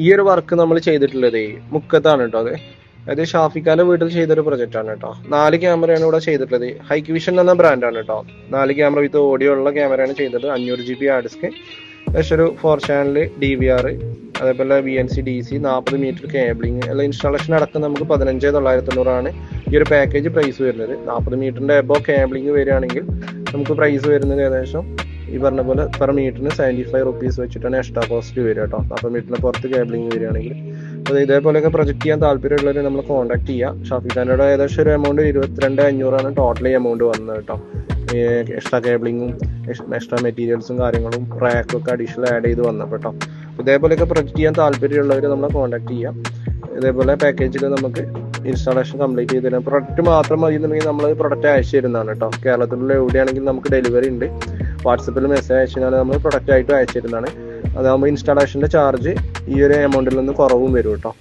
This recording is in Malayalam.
ഈ ഒരു വർക്ക് നമ്മൾ ചെയ്തിട്ടുള്ളത് മുക്കത്താണ് കേട്ടോ. അത് ഷാഫിഖാന്റെ വീട്ടിൽ ചെയ്തൊരു പ്രൊജക്റ്റ് ആണ് കേട്ടോ. 4 ക്യാമറയാണ് ഇവിടെ ചെയ്തിട്ടുള്ളത്. ഹൈക്ക് വിഷൻ എന്ന ബ്രാൻഡാണ് കേട്ടോ. 4 ക്യാമറ വിത്ത് ഓഡിയോ ഉള്ള ക്യാമറയാണ് ചെയ്തത്. 500 GB ഹാർഡ് ഡിസ്ക്, ഒരു 4 ചാനൽ DVR, അതേപോലെ VNC DC, 40 മീറ്റർ കേബിളിങ് അല്ല ഇൻസ്റ്റാളേഷൻ അടക്കം നമുക്ക് 15,990 ഈ ഒരു പാക്കേജ് പ്രൈസ് വരുന്നത്. 40 മീറ്ററിന്റെ എബോ കേബിളിങ് വരികയാണെങ്കിൽ നമുക്ക് പ്രൈസ് വരുന്നത് ഏകദേശം ഈ പറഞ്ഞ പോലെ പെർ മീറ്ററിന് 75 റുപ്പീസ് വെച്ചിട്ടാണ് എക്സ്ട്രാ കോസ്റ്റ് വരിക കേട്ടോ. 40 മീറ്ററിന് പുറത്ത് കേബിളിങ് വരികയാണെങ്കിൽ. അപ്പോൾ ഇതേപോലെയൊക്കെ പ്രൊജക്ട് ചെയ്യാൻ താല്പര്യമുള്ളവർ നമ്മൾ കോൺടാക്ട് ചെയ്യുക. ഷാഫിഖാനോട് ഏകദേശം ഒരു എമൗണ്ട് 22,500 ടോട്ടലി എമൗണ്ട് വന്നത് കേട്ടോ. എക്സ്ട്രാ കേബിളിങ്ങും എക്സ്ട്രാ മെറ്റീരിയൽസും കാര്യങ്ങളും റാക്കും ഒക്കെ അഡീഷണൽ ആഡ് ചെയ്ത് വന്നപ്പോൾ കേട്ടോ. ഇതേപോലെയൊക്കെ പ്രൊജക്ട് ചെയ്യാൻ താല്പര്യമുള്ളവർ നമ്മളെ കോൺടാക്ട് ചെയ്യാം. ഇതേപോലെ പാക്കേജിൽ നമുക്ക് ഇൻസ്റ്റാളേഷൻ കംപ്ലീറ്റ് ചെയ്ത് തരാം. പ്രൊഡക്റ്റ് മാത്രം മതി എന്നുണ്ടെങ്കിൽ നമ്മൾ പ്രൊഡക്റ്റ് അയച്ചു തരുന്നതാണ് കേട്ടോ. കേരളത്തിലുള്ള എവിടെയാണെങ്കിൽ നമുക്ക് ഡെലിവറി ഉണ്ട്. വാട്സപ്പിൽ മെസ്സേജ് അയച്ചാൽ നമ്മൾ പ്രൊഡക്റ്റ് ആയിട്ട് അയച്ചു തരുന്നതാണ്. അതാകുമ്പോൾ ഇൻസ്റ്റാളേഷൻ്റെ ചാർജ് ഈ ഒരു എമൗണ്ടിൽ നിന്ന് കുറവും വരും കേട്ടോ.